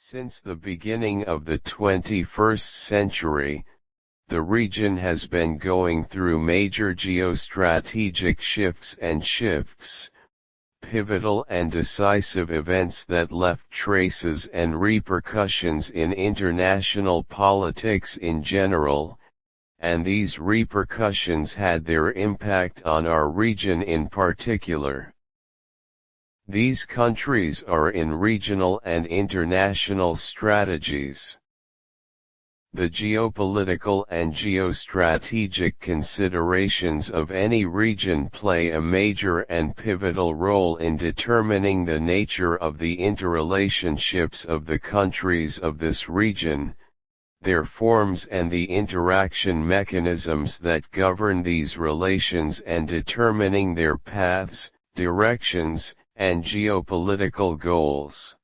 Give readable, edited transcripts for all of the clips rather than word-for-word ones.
Since the beginning of the 21st century, the region has been going through major geostrategic shifts, pivotal and decisive events that left traces and repercussions in international politics in general, and these repercussions had their impact on our region in particular. These countries are in regional and international strategies. The geopolitical and geostrategic considerations of any region play a major and pivotal role in determining the nature of the interrelationships of the countries of this region, their forms and the interaction mechanisms that govern these relations, and determining their paths, directions, and geopolitical goals.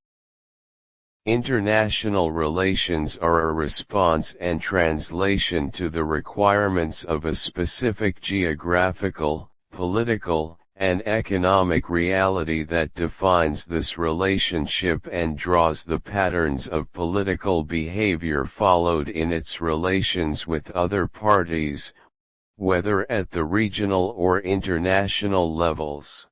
International relations are a response and translation to the requirements of a specific geographical, political, and economic reality that defines this relationship and draws the patterns of political behavior followed in its relations with other parties, whether at the regional or international levels.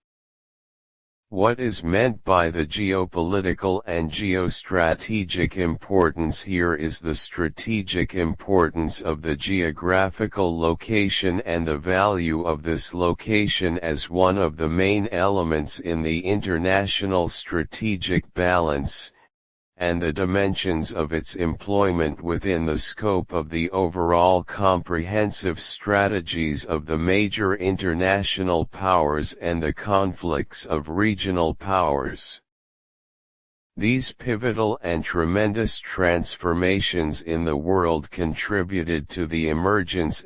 What is meant by the geopolitical and geostrategic importance here is the strategic importance of the geographical location and the value of this location as one of the main elements in the international strategic balance, and the dimensions of its employment within the scope of the overall comprehensive strategies of the major international powers and the conflicts of regional powers. These pivotal and tremendous transformations in the world contributed to the emergence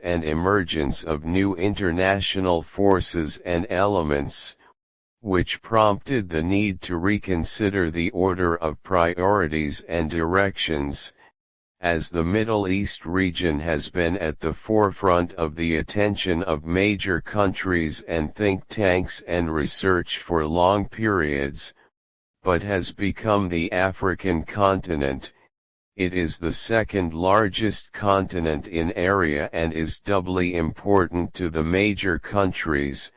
of new international forces and elements, which prompted the need to reconsider the order of priorities and directions, as the Middle East region has been at the forefront of the attention of major countries and think tanks and research for long periods, but has become the African continent. It is the second largest continent in area and is doubly important to the major countries,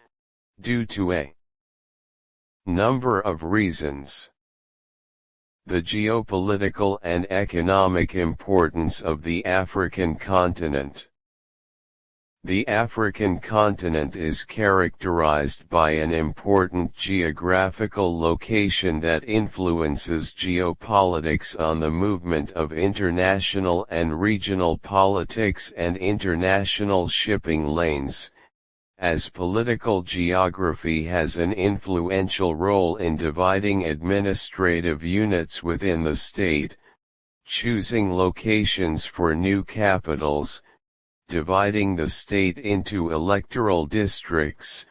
due to a number of reasons. The geopolitical and economic importance of the African continent. The African continent is characterized by an important geographical location that influences geopolitics on the movement of international and regional politics and international shipping lanes, as political geography has an influential role in dividing administrative units within the state, choosing locations for new capitals, dividing the state into electoral districts,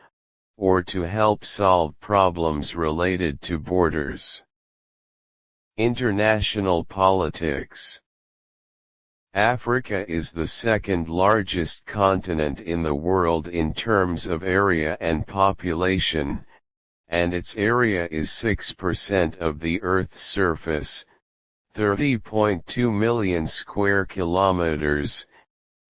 or to help solve problems related to borders. International politics. Africa is the second largest continent in the world in terms of area and population, and its area is 6% of the Earth's surface, 30.2 million square kilometers,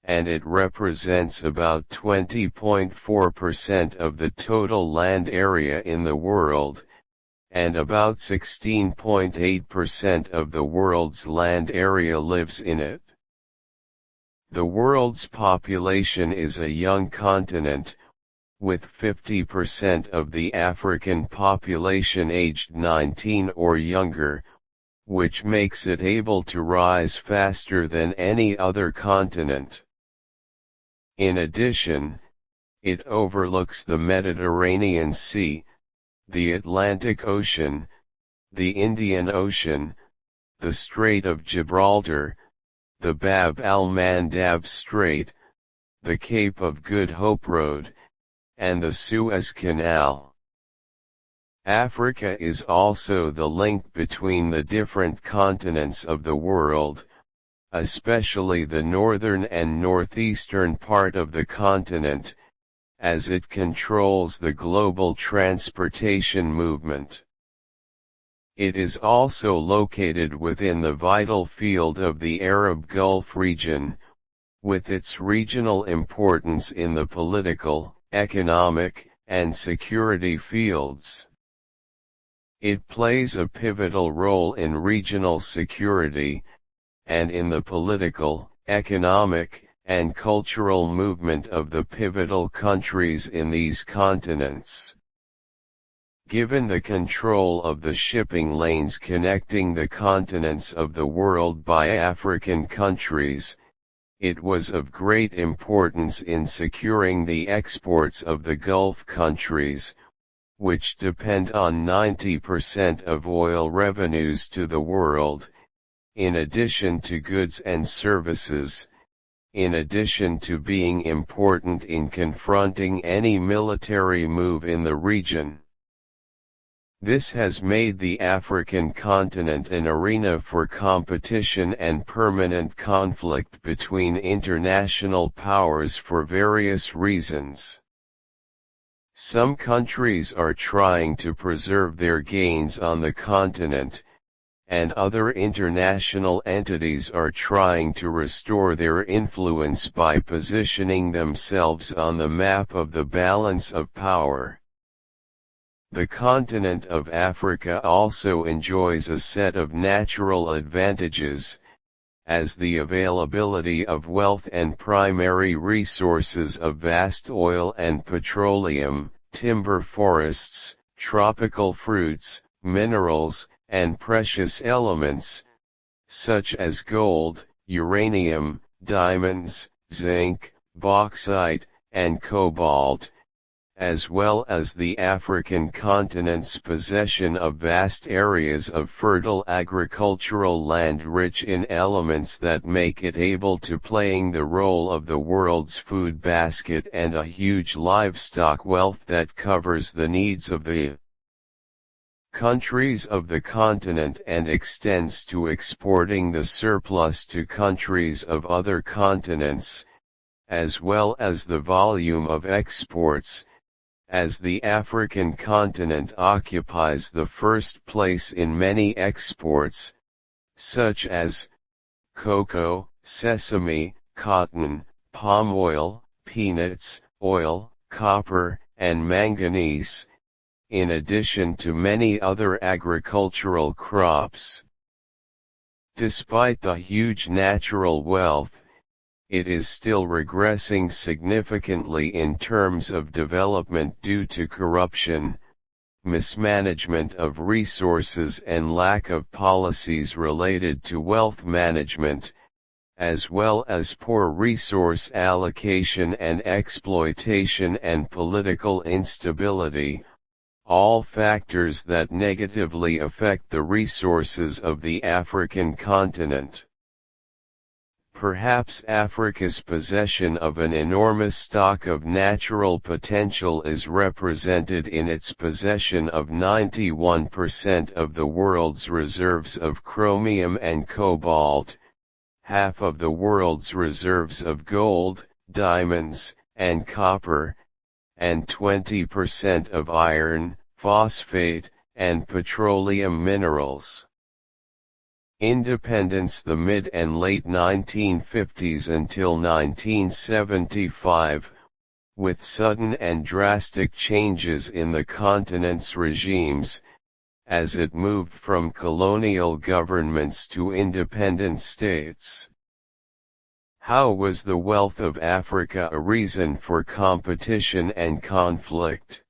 and it represents about 20.4% of the total land area in the world, and about 16.8% of the world's land area lives in it. The world's population is a young continent, with 50% of the African population aged 19 or younger, which makes it able to rise faster than any other continent. In addition, it overlooks the Mediterranean Sea, the Atlantic Ocean, the Indian Ocean, the Strait of Gibraltar, the Bab al-Mandab Strait, the Cape of Good Hope Road, and the Suez Canal. Africa is also the link between the different continents of the world, especially the northern and northeastern part of the continent, as it controls the global transportation movement. It is also located within the vital field of the Arab Gulf region, with its regional importance in the political, economic, and security fields. It plays a pivotal role in regional security, and in the political, economic, and cultural movement of the pivotal countries in these continents. Given the control of the shipping lanes connecting the continents of the world by African countries, it was of great importance in securing the exports of the Gulf countries, which depend on 90% of oil revenues to the world, in addition to goods and services, in addition to being important in confronting any military move in the region. This has made the African continent an arena for competition and permanent conflict between international powers for various reasons. Some countries are trying to preserve their gains on the continent, and other international entities are trying to restore their influence by positioning themselves on the map of the balance of power. The continent of Africa also enjoys a set of natural advantages, as the availability of wealth and primary resources of vast oil and petroleum, timber forests, tropical fruits, minerals, and precious elements, such as gold, uranium, diamonds, zinc, bauxite, and cobalt, as well as the African continent's possession of vast areas of fertile agricultural land rich in elements that make it able to playing the role of the world's food basket, and a huge livestock wealth that covers the needs of the countries of the continent and extends to exporting the surplus to countries of other continents, as well as the volume of exports, as the African continent occupies the first place in many exports, such as cocoa, sesame, cotton, palm oil, peanuts, oil, copper, and manganese, in addition to many other agricultural crops. Despite the huge natural wealth, it is still regressing significantly in terms of development due to corruption, mismanagement of resources, and lack of policies related to wealth management, as well as poor resource allocation and exploitation and political instability, all factors that negatively affect the resources of the African continent. Perhaps Africa's possession of an enormous stock of natural potential is represented in its possession of 91% of the world's reserves of chromium and cobalt, half of the world's reserves of gold, diamonds, and copper, and 20% of iron, phosphate, and petroleum minerals. Independence. The mid and late 1950s until 1975, with sudden and drastic changes in the continent's regimes, as it moved from colonial governments to independent states. How was the wealth of Africa a reason for competition and conflict?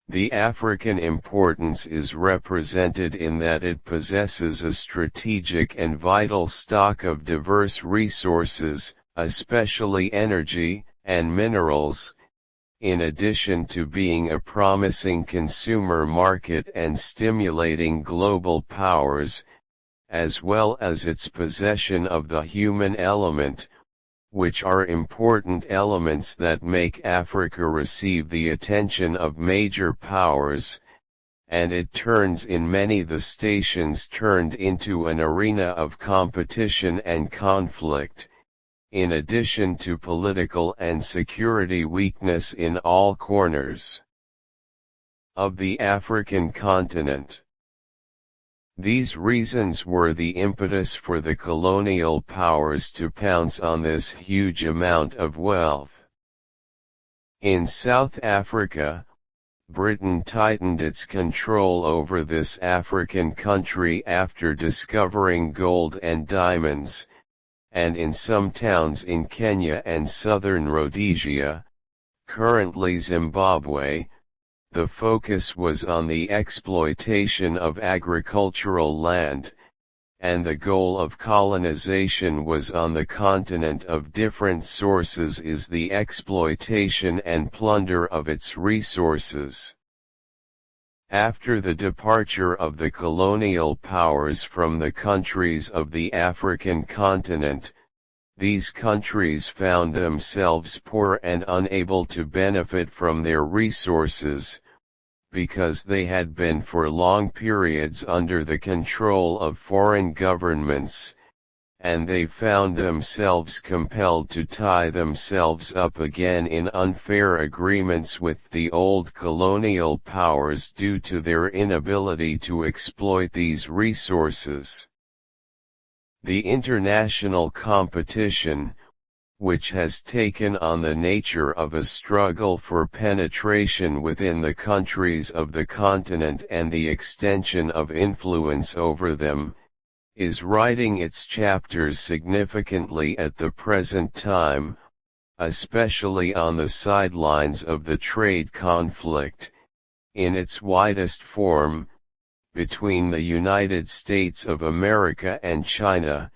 The African importance is represented in that it possesses a strategic and vital stock of diverse resources, especially energy and minerals, in addition to being a promising consumer market and stimulating global powers, as well as its possession of the human element, which are important elements that make Africa receive the attention of major powers, and it turns in many the stations turned into an arena of competition and conflict, in addition to political and security weakness in all corners of the African continent. These reasons were the impetus for the colonial powers to pounce on this huge amount of wealth. In South Africa, Britain tightened its control over this African country after discovering gold and diamonds, and in some towns in Kenya and southern Rhodesia, currently Zimbabwe, the focus was on the exploitation of agricultural land, and the goal of colonization was on the continent of different sources is the exploitation and plunder of its resources. After the departure of the colonial powers from the countries of the African continent, these countries found themselves poor and unable to benefit from their resources, because they had been for long periods under the control of foreign governments, and they found themselves compelled to tie themselves up again in unfair agreements with the old colonial powers due to their inability to exploit these resources. The international competition, which has taken on the nature of a struggle for penetration within the countries of the continent and the extension of influence over them, is writing its chapters significantly at the present time, especially on the sidelines of the trade conflict, in its widest form, between the United States of America and China,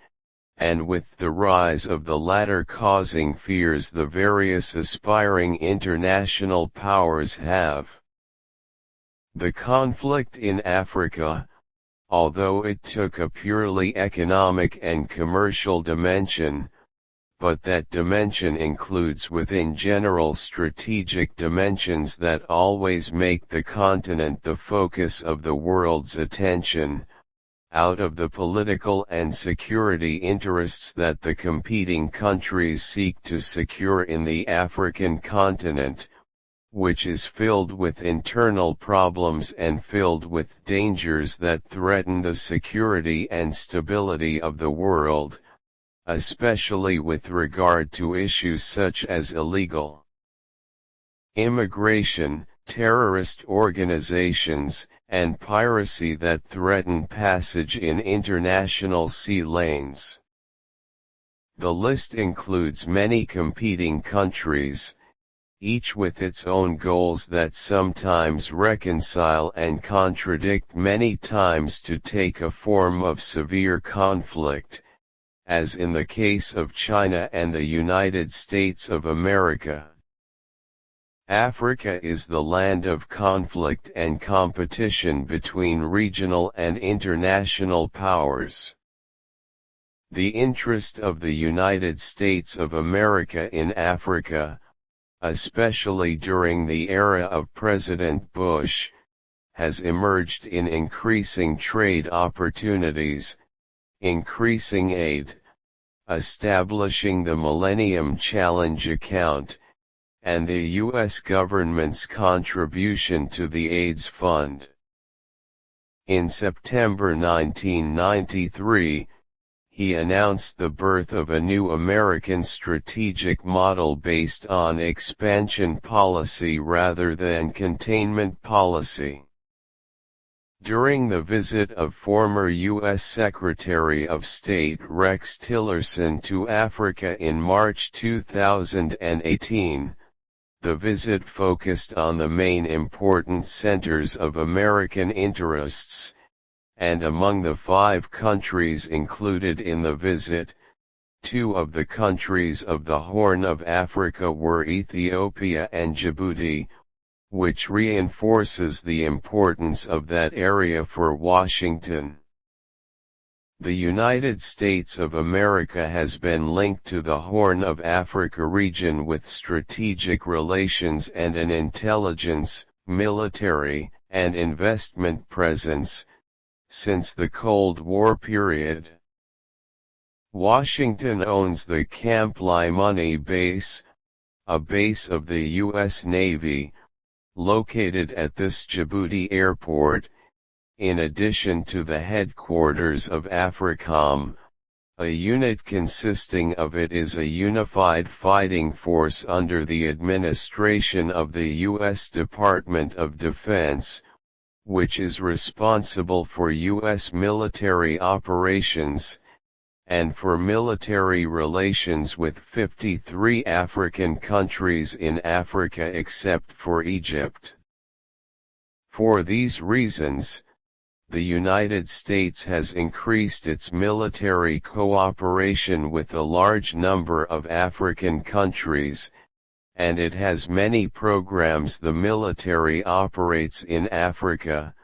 and with the rise of the latter causing fears the various aspiring international powers have. The conflict in Africa, although it took a purely economic and commercial dimension, but that dimension includes within general strategic dimensions that always make the continent the focus of the world's attention, out of the political and security interests that the competing countries seek to secure in the African continent, which is filled with internal problems and filled with dangers that threaten the security and stability of the world, especially with regard to issues such as illegal immigration, terrorist organizations, and piracy that threaten passage in international sea lanes. The list includes many competing countries, each with its own goals that sometimes reconcile and contradict, many times to take a form of severe conflict, as in the case of China and the United States of America. Africa is the land of conflict and competition between regional and international powers. The interest of the United States of America in Africa, especially during the era of President Bush, has emerged in increasing trade opportunities, increasing aid, establishing the Millennium Challenge account, and the U.S. government's contribution to the AIDS Fund. In September 1993, he announced the birth of a new American strategic model based on expansion policy rather than containment policy. During the visit of former U.S. Secretary of State Rex Tillerson to Africa in March 2018, the visit focused on the main important centers of American interests, and among the 5 countries included in the visit, 2 of the countries of the Horn of Africa were Ethiopia and Djibouti, which reinforces the importance of that area for Washington. The United States of America has been linked to the Horn of Africa region with strategic relations and an intelligence, military, and investment presence, since the Cold War period. Washington owns the Camp Leimani base, a base of the U.S. Navy, located at this Djibouti airport, in addition to the headquarters of AFRICOM. A unit consisting of it is a unified fighting force under the administration of the U.S. Department of Defense, which is responsible for U.S. military operations, and for military relations with 53 African countries in Africa except for Egypt. For these reasons, the United States has increased its military cooperation with a large number of African countries, and it has many programs the military operates in Africa,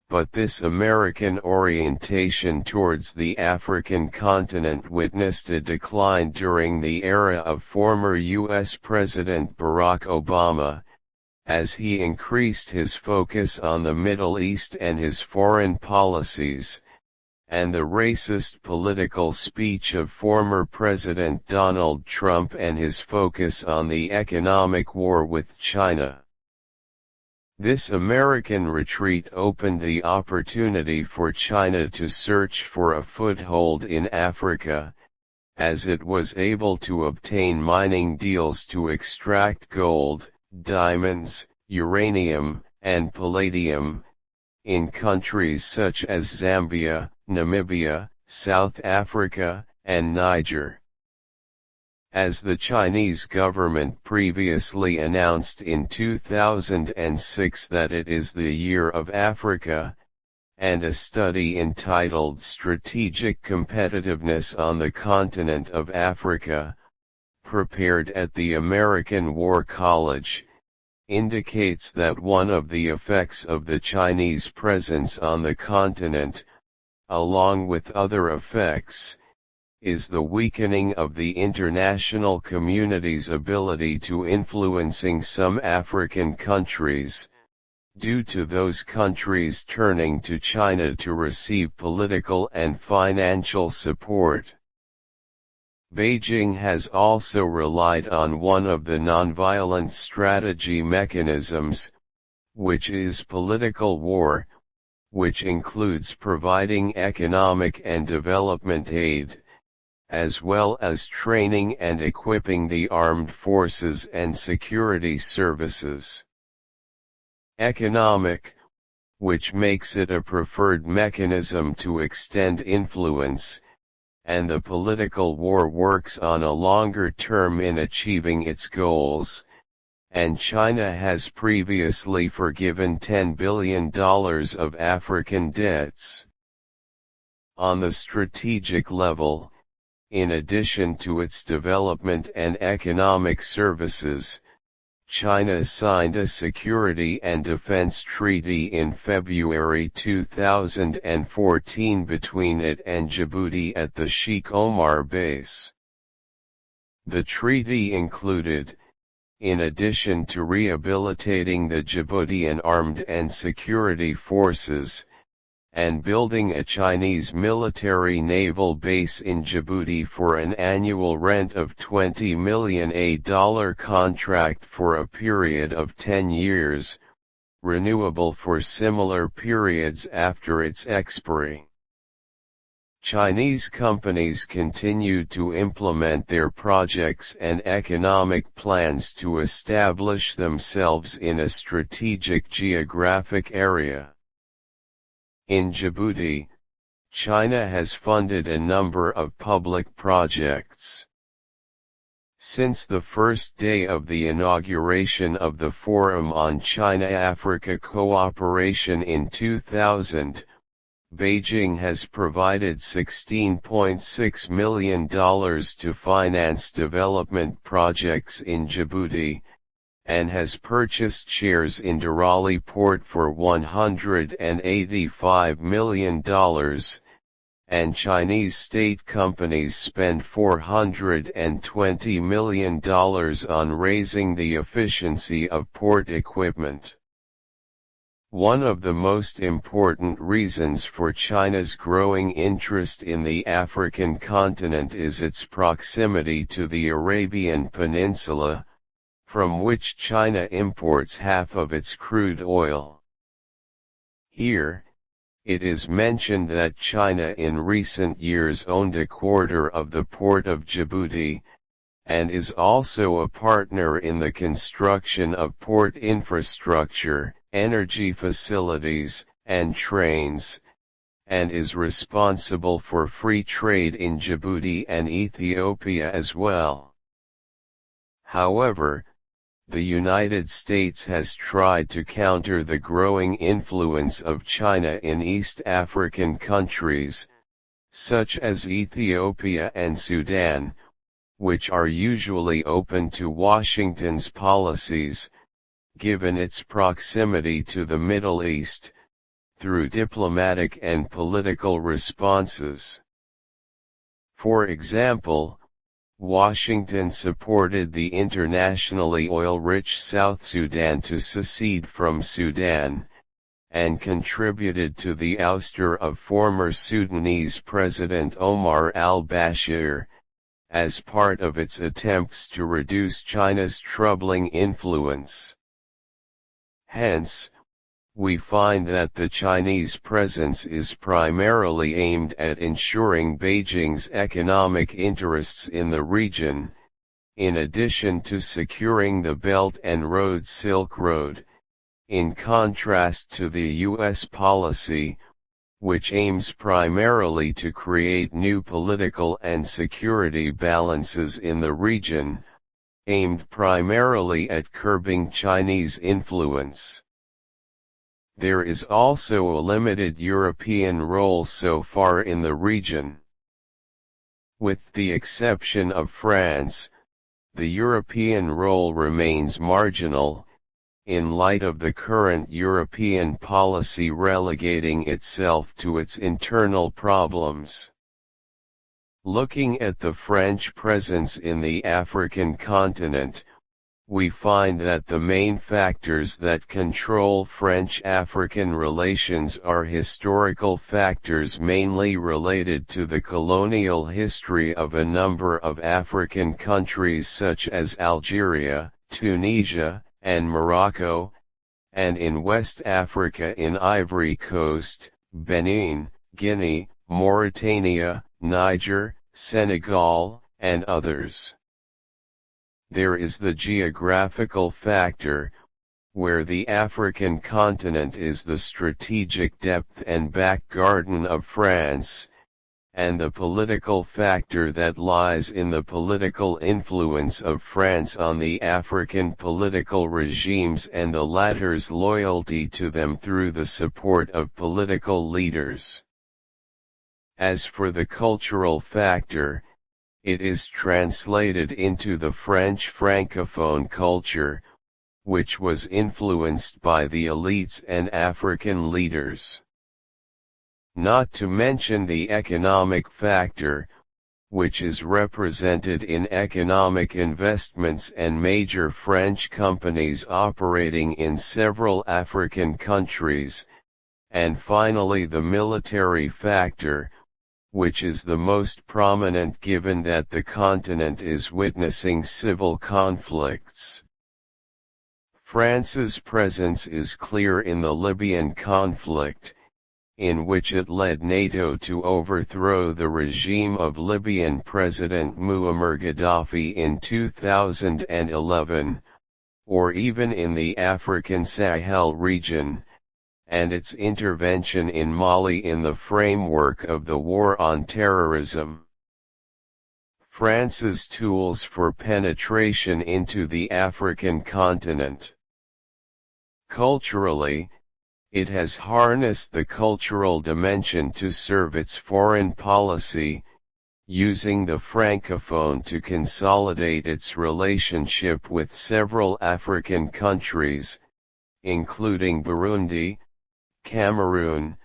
but this American orientation towards the African continent witnessed a decline during the era of former U.S. President Barack Obama, as he increased his focus on the Middle East and his foreign policies, and the racist political speech of former President Donald Trump and his focus on the economic war with China. This American retreat opened the opportunity for China to search for a foothold in Africa, as it was able to obtain mining deals to extract gold, diamonds, uranium, and palladium, in countries such as Zambia, Namibia, South Africa, and Niger. As the Chinese government previously announced in 2006 that it is the Year of Africa, and a study entitled Strategic Competitiveness on the Continent of Africa, prepared at the American War College, indicates that one of the effects of the Chinese presence on the continent, along with other effects, is the weakening of the international community's ability to influencing some African countries, due to those countries turning to China to receive political and financial support. Beijing has also relied on one of the nonviolent strategy mechanisms, which is political war, which includes providing economic and development aid, as well as training and equipping the armed forces and security services. Economic, which makes it a preferred mechanism to extend influence, and the political war works on a longer term in achieving its goals, and China has previously forgiven $10 billion of African debts. On the strategic level, in addition to its development and economic services, China signed a security and defense treaty in February 2014 between it and Djibouti at the Sheikh Omar base. The treaty included, in addition to rehabilitating the Djiboutian armed and security forces, and building a Chinese military naval base in Djibouti for an annual rent of $20 million, a contract for a period of 10 years, renewable for similar periods after its expiry. Chinese companies continued to implement their projects and economic plans to establish themselves in a strategic geographic area. In Djibouti, China has funded a number of public projects. Since the first day of the inauguration of the Forum on China-Africa Cooperation in 2000, Beijing has provided $16.6 million to finance development projects in Djibouti, and has purchased shares in Darali port for $185 million, and Chinese state companies spend $420 million on raising the efficiency of port equipment. One of the most important reasons for China's growing interest in the African continent is its proximity to the Arabian Peninsula, from which China imports half of its crude oil. Here, it is mentioned that China in recent years owned a quarter of the port of Djibouti, and is also a partner in the construction of port infrastructure, energy facilities, and trains, and is responsible for free trade in Djibouti and Ethiopia as well. However, the United States has tried to counter the growing influence of China in East African countries, such as Ethiopia and Sudan, which are usually open to Washington's policies, given its proximity to the Middle East, through diplomatic and political responses. For example, Washington supported the internationally oil-rich South Sudan to secede from Sudan, and contributed to the ouster of former Sudanese President Omar al-Bashir, as part of its attempts to reduce China's troubling influence. Hence, we find that the Chinese presence is primarily aimed at ensuring Beijing's economic interests in the region, in addition to securing the Belt and Road Silk Road, in contrast to the U.S. policy, which aims primarily to create new political and security balances in the region, aimed primarily at curbing Chinese influence. There is also a limited European role so far in the region. With the exception of France, the European role remains marginal, in light of the current European policy relegating itself to its internal problems. Looking at the French presence in the African continent, we find that the main factors that control French-African relations are historical factors mainly related to the colonial history of a number of African countries such as Algeria, Tunisia, and Morocco, and in West Africa in Ivory Coast, Benin, Guinea, Mauritania, Niger, Senegal, and others. There is the geographical factor, where the African continent is the strategic depth and back garden of France, and the political factor that lies in the political influence of France on the African political regimes and the latter's loyalty to them through the support of political leaders. As for the cultural factor, it is translated into the French Francophone culture, which was influenced by the elites and African leaders. Not to mention the economic factor, which is represented in economic investments and major French companies operating in several African countries, and finally the military factor, which is the most prominent given that the continent is witnessing civil conflicts. France's presence is clear in the Libyan conflict, in which it led NATO to overthrow the regime of Libyan President Muammar Gaddafi in 2011, or even in the African Sahel region, and its intervention in Mali in the framework of the War on Terrorism. France's tools for penetration into the African continent. Culturally, it has harnessed the cultural dimension to serve its foreign policy, using the Francophone to consolidate its relationship with several African countries, including Burundi, Cameroon,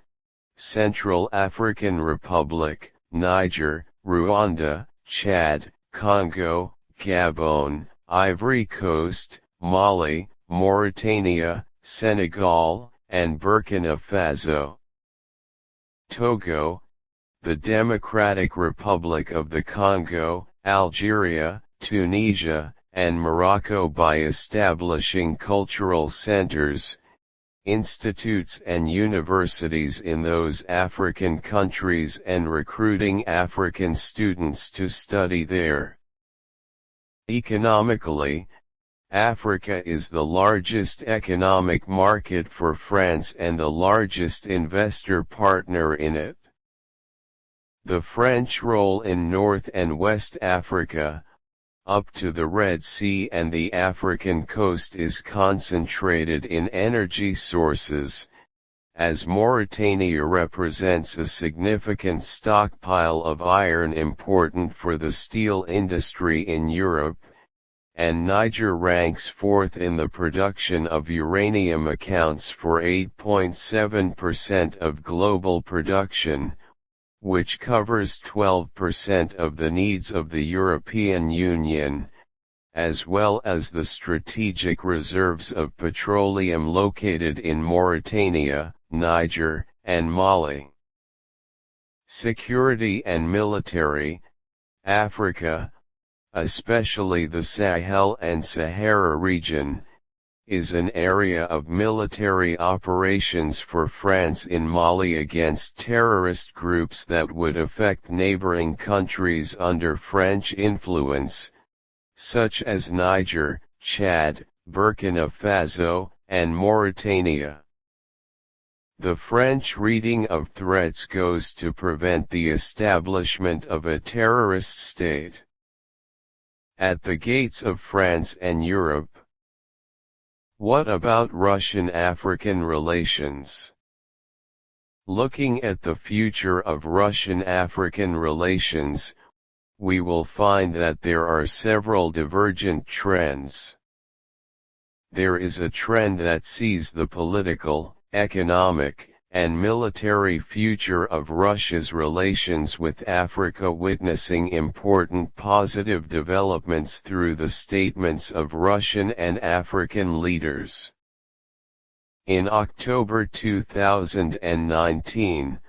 Central African Republic, Niger, Rwanda, Chad, Congo, Gabon, Ivory Coast, Mali, Mauritania, Senegal, and Burkina Faso. Togo, the Democratic Republic of the Congo, Algeria, Tunisia, and Morocco by establishing cultural centers, institutes and universities in those African countries and recruiting African students to study there. Economically, Africa is the largest economic market for France and the largest investor partner in it. The French role in North and West Africa, up to the Red Sea and the African coast, is concentrated in energy sources, as Mauritania represents a significant stockpile of iron important for the steel industry in Europe, and Niger ranks fourth in the production of uranium, accounts for 8.7% of global production, which covers 12% of the needs of the European Union, as well as the strategic reserves of petroleum located in Mauritania, Niger, and Mali. Security and military, Africa, especially the Sahel and Sahara region, is an area of military operations for France in Mali against terrorist groups that would affect neighboring countries under French influence, such as Niger, Chad, Burkina Faso, and Mauritania. The French reading of threats goes to prevent the establishment of a terrorist state at the gates of France and Europe. What about Russian-African relations? Looking at the future of Russian-African relations, we will find that there are several divergent trends. There is a trend that sees the political, economic, and military future of Russia's relations with Africa witnessing important positive developments through the statements of Russian and African leaders. In October 2019,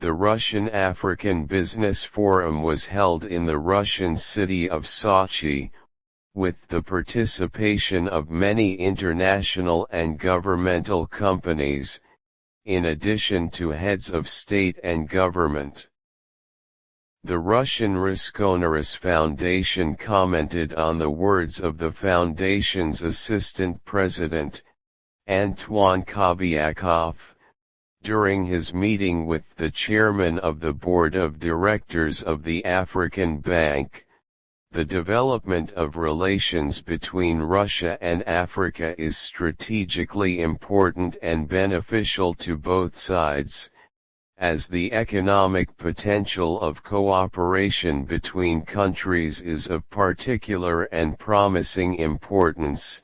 the Russian-African Business Forum was held in the Russian city of Sochi, with the participation of many international and governmental companies, in addition to heads of state and government. The Russian Roskoneris Foundation commented on the words of the foundation's assistant president, Antoine Kobiakov, during his meeting with the chairman of the board of directors of the African Bank. The development of relations between Russia and Africa is strategically important and beneficial to both sides, as the economic potential of cooperation between countries is of particular and promising importance,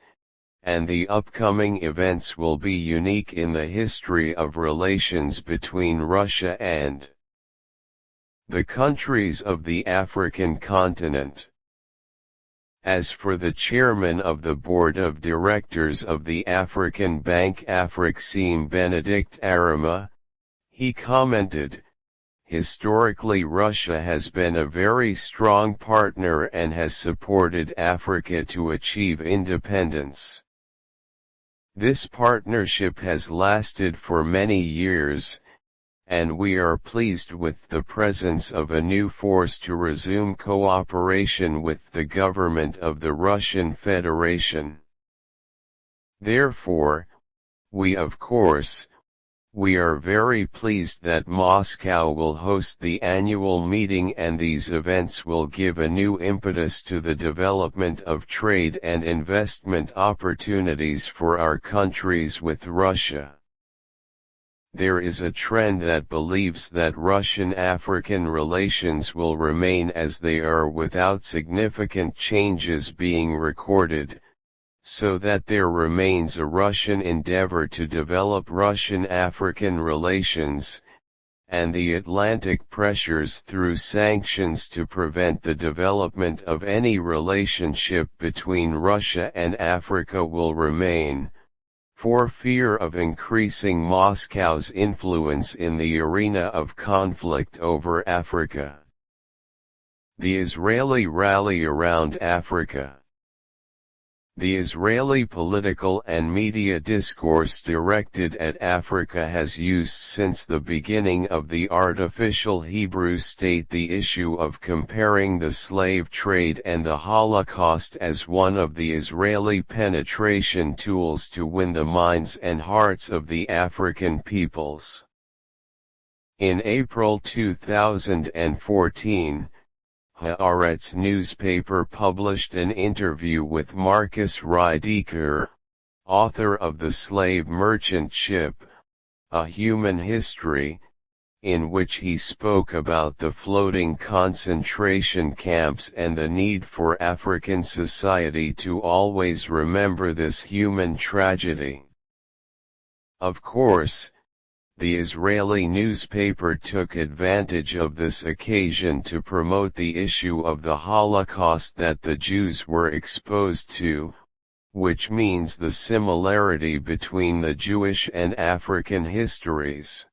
and the upcoming events will be unique in the history of relations between Russia and the countries of the African continent. As for the chairman of the board of directors of the African Bank Afrixim Benedict Arama, he commented, "Historically Russia has been a very strong partner and has supported Africa to achieve independence. This partnership has lasted for many years, and we are pleased with the presence of a new force to resume cooperation with the government of the Russian Federation. Therefore, we are very pleased that Moscow will host the annual meeting, and these events will give a new impetus to the development of trade and investment opportunities for our countries with Russia." There is a trend that believes that Russian-African relations will remain as they are without significant changes being recorded, so that there remains a Russian endeavor to develop Russian-African relations, and the Atlantic pressures through sanctions to prevent the development of any relationship between Russia and Africa will remain, for fear of increasing Moscow's influence in the arena of conflict over Africa. The Israeli rally around Africa. The Israeli political and media discourse directed at Africa has used since the beginning of the artificial Hebrew state the issue of comparing the slave trade and the Holocaust as one of the Israeli penetration tools to win the minds and hearts of the African peoples. In April 2014, Haaretz newspaper published an interview with Marcus Riediker, author of The Slave Merchant Ship, A Human History, in which he spoke about the floating concentration camps and the need for African society to always remember this human tragedy. Of course, the Israeli newspaper took advantage of this occasion to promote the issue of the Holocaust that the Jews were exposed to, which means the similarity between the Jewish and African histories.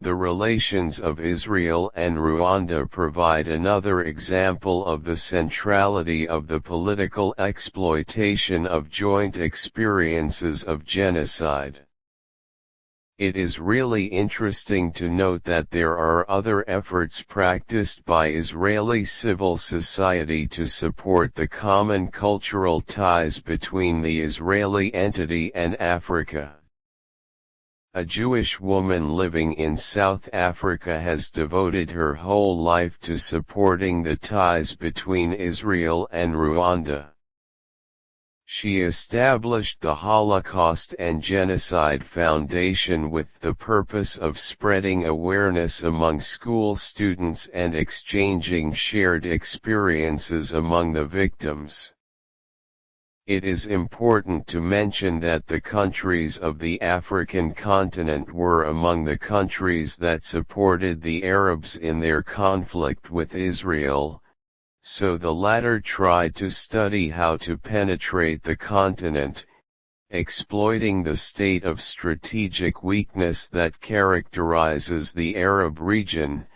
The relations of Israel and Rwanda provide another example of the centrality of the political exploitation of joint experiences of genocide. It is really interesting to note that there are other efforts practiced by Israeli civil society to support the common cultural ties between the Israeli entity and Africa. A Jewish woman living in South Africa has devoted her whole life to supporting the ties between Israel and Rwanda. She established the Holocaust and Genocide Foundation with the purpose of spreading awareness among school students and exchanging shared experiences among the victims. It is important to mention that the countries of the African continent were among the countries that supported the Arabs in their conflict with Israel, so the latter tried to study how to penetrate the continent, exploiting the state of strategic weakness that characterizes the Arab region,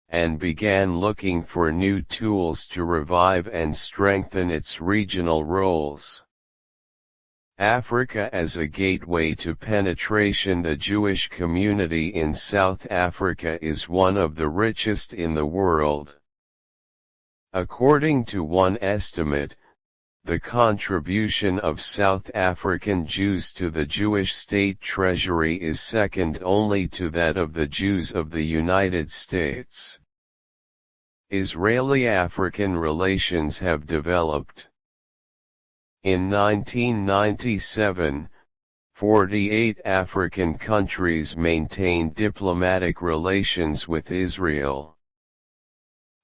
and began looking for new tools to revive and strengthen its regional roles. Africa as a gateway to penetration. The Jewish community in South Africa is one of the richest in the world. According to one estimate, the contribution of South African Jews to the Jewish state treasury is second only to that of the Jews of the United States. Israeli-African relations have developed. In 1997, 48 African countries maintained diplomatic relations with Israel.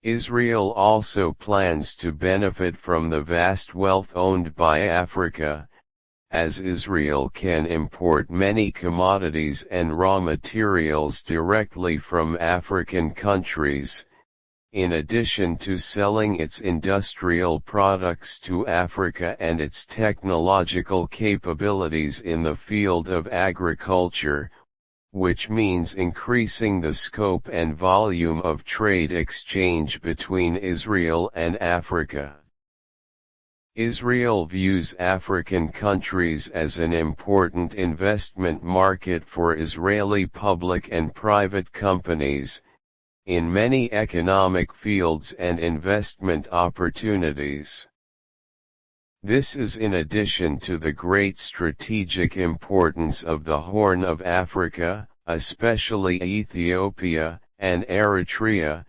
Israel also plans to benefit from the vast wealth owned by Africa, as Israel can import many commodities and raw materials directly from African countries, in addition to selling its industrial products to Africa and its technological capabilities in the field of agriculture, which means increasing the scope and volume of trade exchange between Israel and Africa. Israel views African countries as an important investment market for Israeli public and private companies, in many economic fields and investment opportunities. This is in addition to the great strategic importance of the Horn of Africa, especially Ethiopia and Eritrea,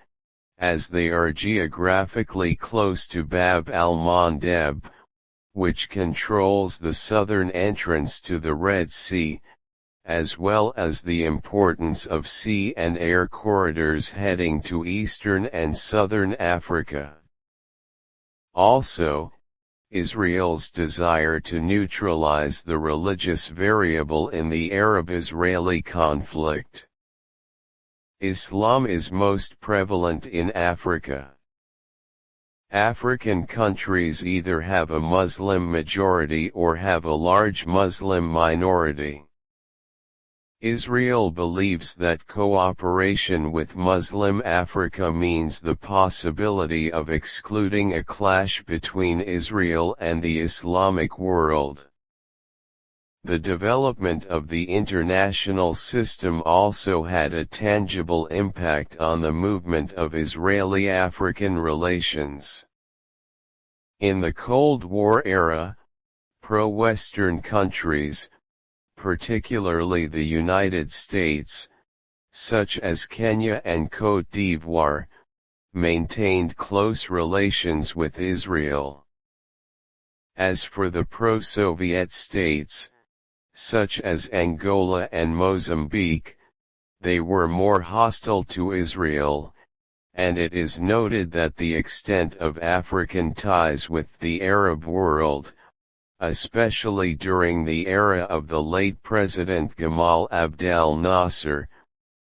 as they are geographically close to Bab al-Mandeb, which controls the southern entrance to the Red Sea, as well as the importance of sea and air corridors heading to eastern and southern Africa. Also, Israel's desire to neutralize the religious variable in the Arab-Israeli conflict. Islam is most prevalent in Africa. African countries either have a Muslim majority or have a large Muslim minority. Israel believes that cooperation with Muslim Africa means the possibility of excluding a clash between Israel and the Islamic world. The development of the international system also had a tangible impact on the movement of Israeli-African relations. In the Cold War era, pro-Western countries, particularly the United States, such as Kenya and Côte d'Ivoire, maintained close relations with Israel. As for the pro-Soviet states, such as Angola and Mozambique, they were more hostile to Israel, and it is noted that the extent of African ties with the Arab world, especially during the era of the late President Gamal Abdel Nasser,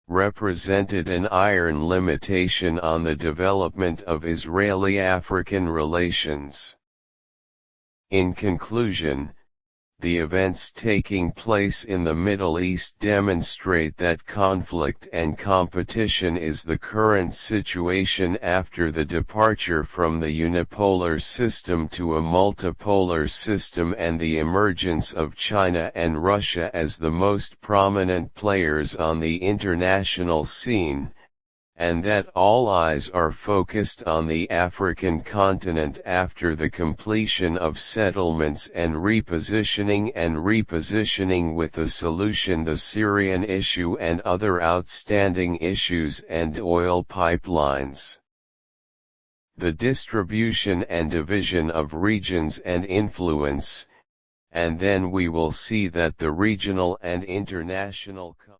represented an iron limitation on the development of Israeli-African relations. In conclusion, the events taking place in the Middle East demonstrate that conflict and competition is the current situation after the departure from the unipolar system to a multipolar system and the emergence of China and Russia as the most prominent players on the international scene, and that all eyes are focused on the African continent after the completion of settlements and repositioning with a solution the Syrian issue and other outstanding issues and oil pipelines. The distribution and division of regions and influence, and then we will see that the regional and international